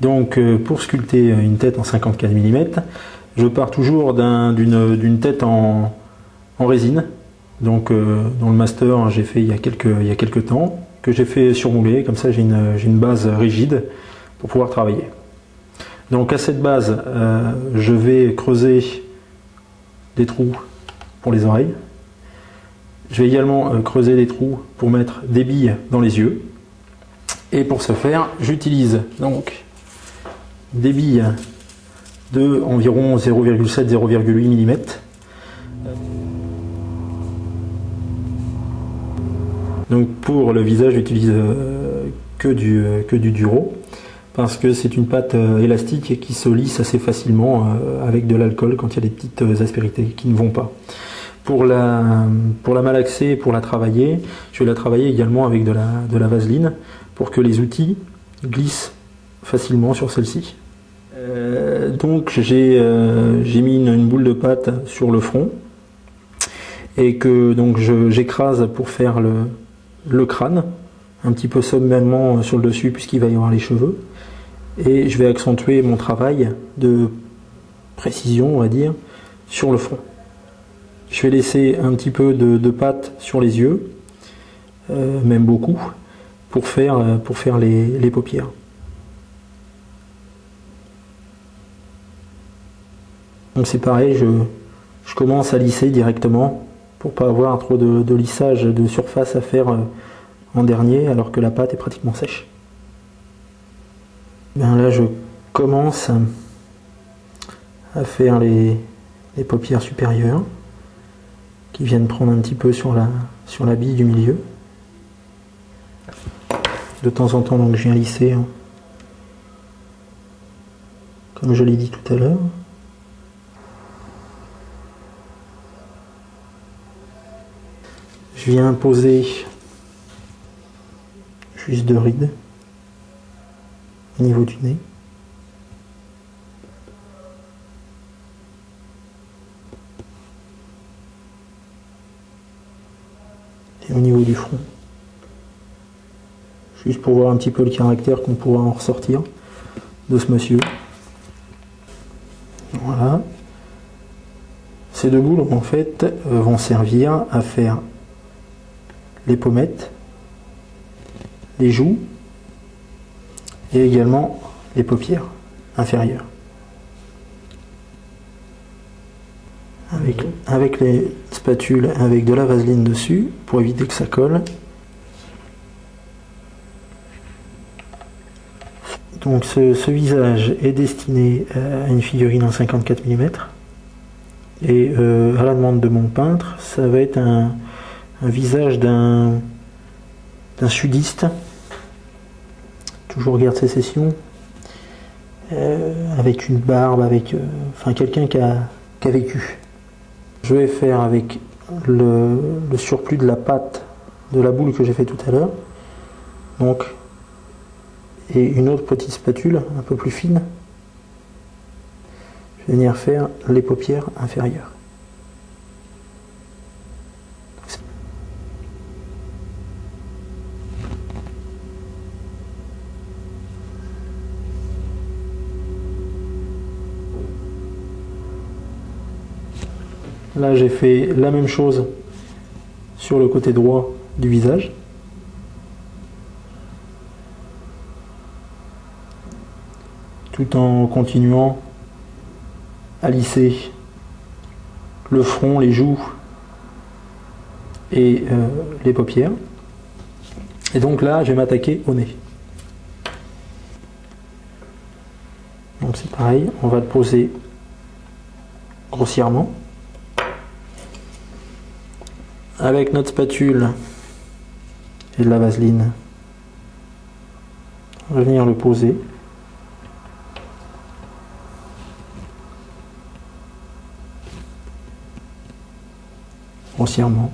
Donc pour sculpter une tête en 54 mm, je pars toujours d'une tête en résine. Donc dans le master j'ai fait il y a quelques temps, que j'ai fait surmouler, comme ça j'ai une base rigide pour pouvoir travailler. Donc à cette base, je vais creuser des trous pour les oreilles. Je vais également creuser des trous pour mettre des billes dans les yeux. Et pour ce faire, j'utilise donc des billes de environ 0,7-0,8 mm. Donc pour le visage, j'utilise que du Duro, parce que c'est une pâte élastique qui se lisse assez facilement avec de l'alcool quand il y a des petites aspérités qui ne vont pas. Pour la malaxer, pour la travailler, je vais la travailler également avec de la vaseline pour que les outils glissent facilement sur celle-ci. Donc j'ai mis une boule de pâte sur le front et que donc j'écrase pour faire le crâne, un petit peu sommairement sur le dessus puisqu'il va y avoir les cheveux, et je vais accentuer mon travail de précision, on va dire, sur le front. Je vais laisser un petit peu de pâte sur les yeux, même beaucoup, pour faire les paupières. Donc c'est pareil, je commence à lisser directement pour pas avoir trop de lissage de surface à faire en dernier alors que la pâte est pratiquement sèche. Bien là je commence à faire les paupières supérieures qui viennent prendre un petit peu sur la bille du milieu. De temps en temps donc je viens lisser comme je l'ai dit tout à l'heure. Je viens poser juste 2 rides au niveau du nez. Et au niveau du front. Juste pour voir un petit peu le caractère qu'on pourra en ressortir de ce monsieur. Voilà. Ces 2 boules en fait vont servir à faire les pommettes, les joues et également les paupières inférieures. Avec les spatules avec de la vaseline dessus pour éviter que ça colle. Donc ce visage est destiné à une figurine en 54 mm et à la demande de mon peintre, ça va être un visage d'un sudiste, toujours Guerre de Sécession, avec une barbe, enfin quelqu'un qui a vécu. Je vais faire avec le surplus de la pâte de la boule que j'ai fait tout à l'heure, donc, et une autre petite spatule un peu plus fine. Je vais venir faire les paupières inférieures. Là, j'ai fait la même chose sur le côté droit du visage. Tout en continuant à lisser le front, les joues et les paupières. Et donc là, je vais m'attaquer au nez. Donc c'est pareil, on va le poser grossièrement. Avec notre spatule et de la vaseline, on va venir le poser. Grossièrement.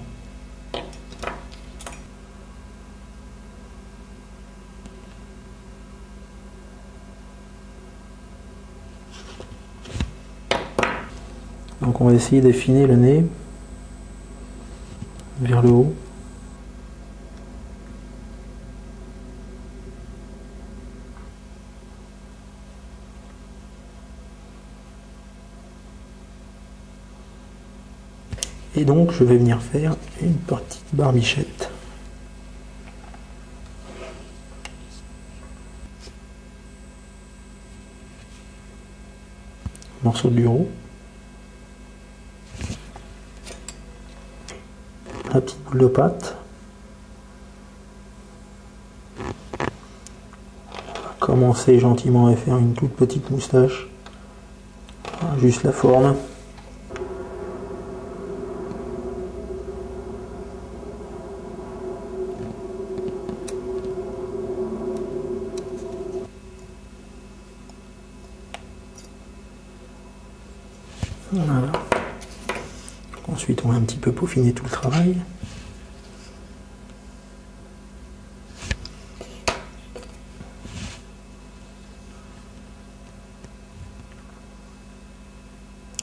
Donc on va essayer d'affiner le nez vers le haut. Et donc je vais venir faire une petite barbichette. Morceau de bureau. La petite boule de pâte. On va commencer gentiment à faire une toute petite moustache. Juste la forme. Voilà. Ensuite, on va un petit peu peaufiner tout le travail.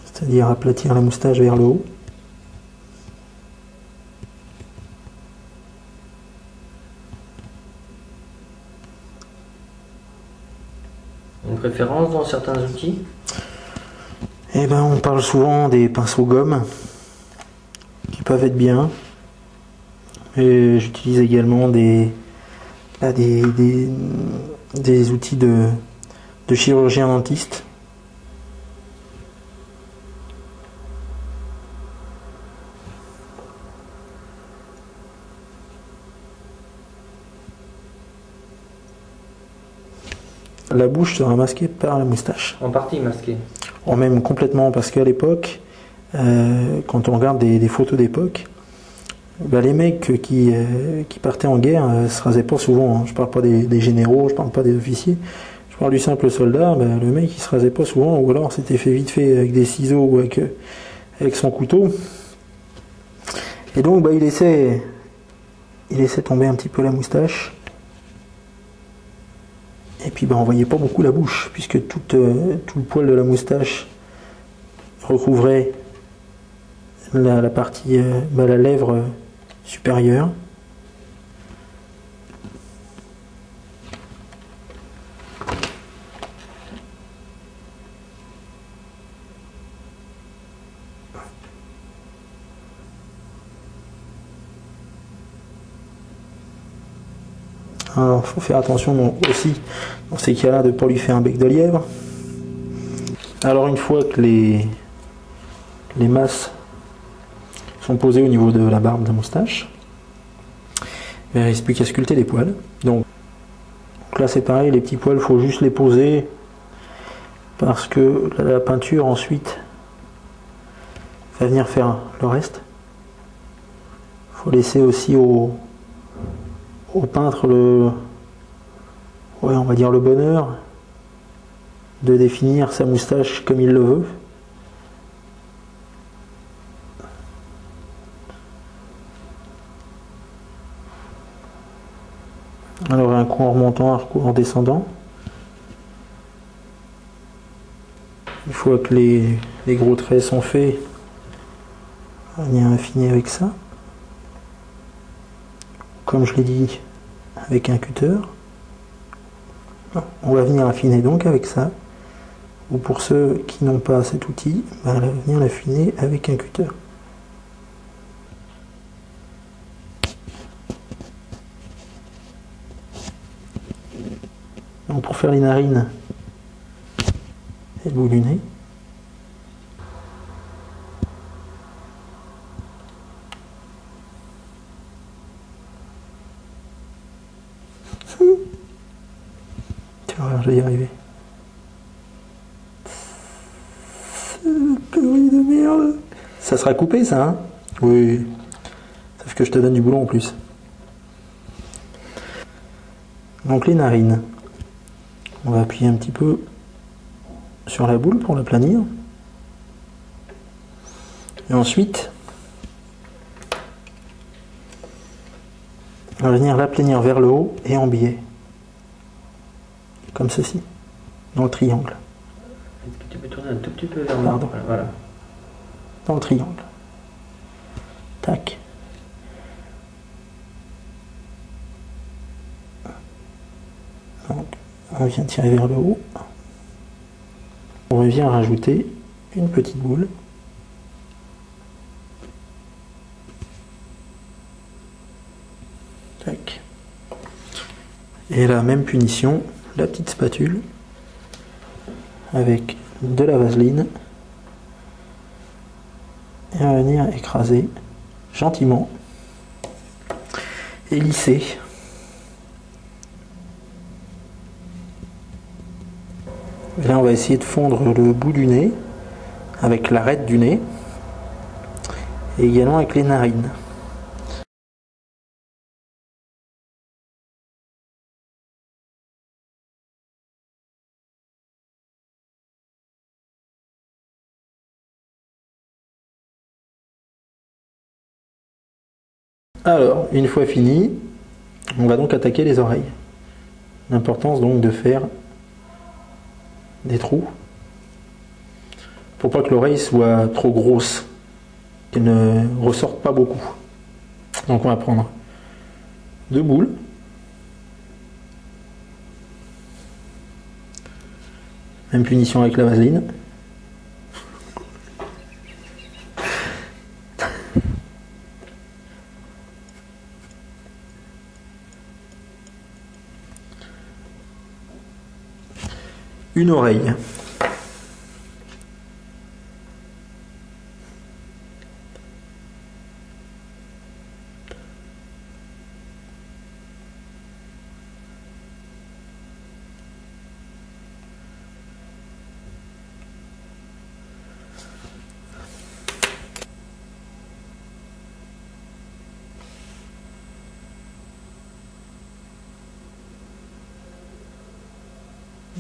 C'est-à-dire aplatir la moustache vers le haut. Une préférence dans certains outils? Eh ben, on parle souvent des pinceaux gomme qui peuvent être bien. Et j'utilise également des outils de chirurgien dentiste. La bouche sera masquée par la moustache. En partie masquée. Ou même complètement, parce qu'à l'époque, quand on regarde des photos d'époque, bah, les mecs qui partaient en guerre se rasaient pas souvent. Hein. Je parle pas des généraux, je parle pas des officiers, je parle du simple soldat. Bah, le mec il se rasait pas souvent, ou alors c'était fait vite fait avec des ciseaux ou avec son couteau. Et donc bah, il laissait tomber un petit peu la moustache. Et puis bah, on voyait pas beaucoup la bouche, puisque tout le poil de la moustache recouvrait la partie, la lèvre supérieure. Alors, il faut faire attention aussi dans ces cas-là de ne pas lui faire un bec de lièvre. Alors, une fois que les masses sont posées au niveau de la barbe de la moustache, il ne reste plus qu'à sculpter les poils. Donc là, c'est pareil, les petits poils, il faut juste les poser parce que la peinture ensuite va venir faire le reste. Il faut laisser aussi au peintre on va dire le bonheur de définir sa moustache comme il le veut. Alors un coup en remontant, un coup en descendant. Une fois que les gros traits sont faits, on va venir affiner avec ça. Comme je l'ai dit, avec un cutter. On va venir affiner donc avec ça. Ou pour ceux qui n'ont pas cet outil, on va venir l'affiner avec un cutter. Donc pour faire les narines et le bout du nez, je vais y arriver. Connerie de merde. Ça sera coupé ça, hein? Oui. Sauf que je te donne du boulot en plus. Donc les narines. On va appuyer un petit peu sur la boule pour la planir. Et ensuite, on va venir la planir vers le haut et en biais. Comme ceci, dans le triangle. Est-ce que tu peux tourner un tout petit peu vers moi? Pardon. Voilà. Dans le triangle. Tac. Donc, on vient tirer vers le haut. On revient rajouter une petite boule. Tac. Et la même punition, la petite spatule avec de la vaseline et on va venir écraser gentiment et lisser. Et là on va essayer de fondre le bout du nez avec l'arête du nez et également avec les narines. Alors, une fois fini, on va donc attaquer les oreilles. L'importance donc de faire des trous pour pas que l'oreille soit trop grosse, qu'elle ne ressorte pas beaucoup. Donc on va prendre 2 boules, même punition avec la vaseline. Une oreille.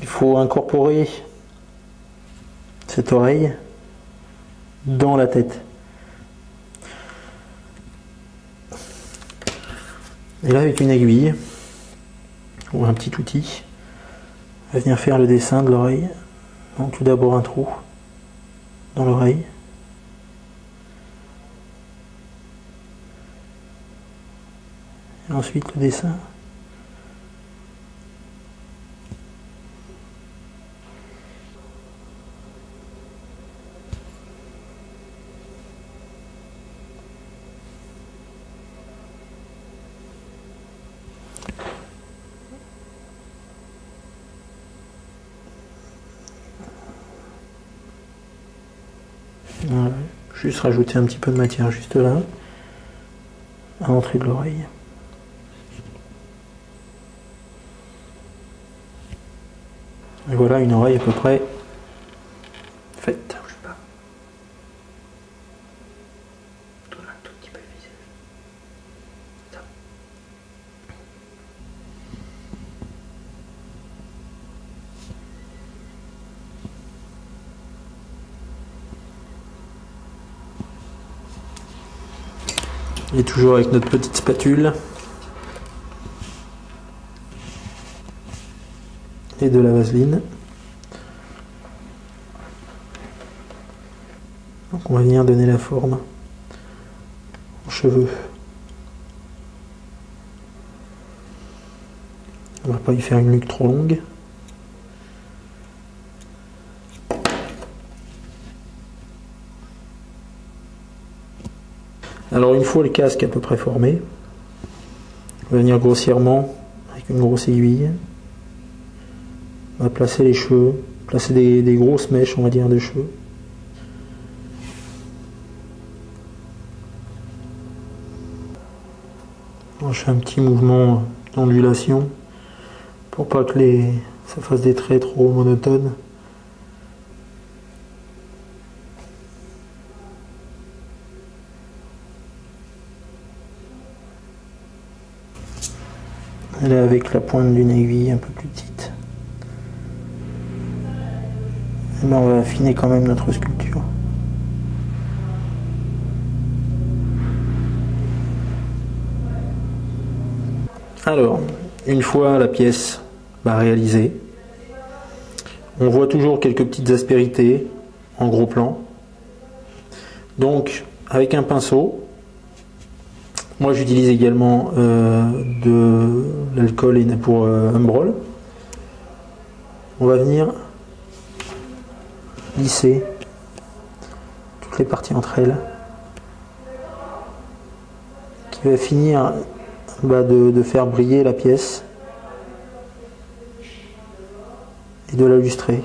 Il faut incorporer cette oreille dans la tête. Et là, avec une aiguille ou un petit outil, on va venir faire le dessin de l'oreille. Donc tout d'abord un trou dans l'oreille. Et ensuite le dessin. Voilà. Juste rajouter un petit peu de matière juste là, à l'entrée de l'oreille. Et voilà une oreille à peu près faite. Bouge pas. Tourne un tout petit peu le visage. Ça. Et toujours avec notre petite spatule et de la vaseline. Donc on va venir donner la forme aux cheveux. On va pas y faire une nuque trop longue. Alors une fois le casque à peu près formé, on va venir grossièrement avec une grosse aiguille. On va placer les cheveux, placer des grosses mèches, on va dire, de cheveux. Je fais un petit mouvement d'ondulation pour pas que ça fasse des traits trop monotones. Et là, avec la pointe d'une aiguille un peu plus petite, et ben on va affiner quand même notre sculpture. Alors, une fois la pièce réalisée, on voit toujours quelques petites aspérités en gros plan. Donc, avec un pinceau, moi j'utilise également de l'alcool pour Humbrol. On va venir lisser toutes les parties entre elles, qui va finir de faire briller la pièce et de la lustrer.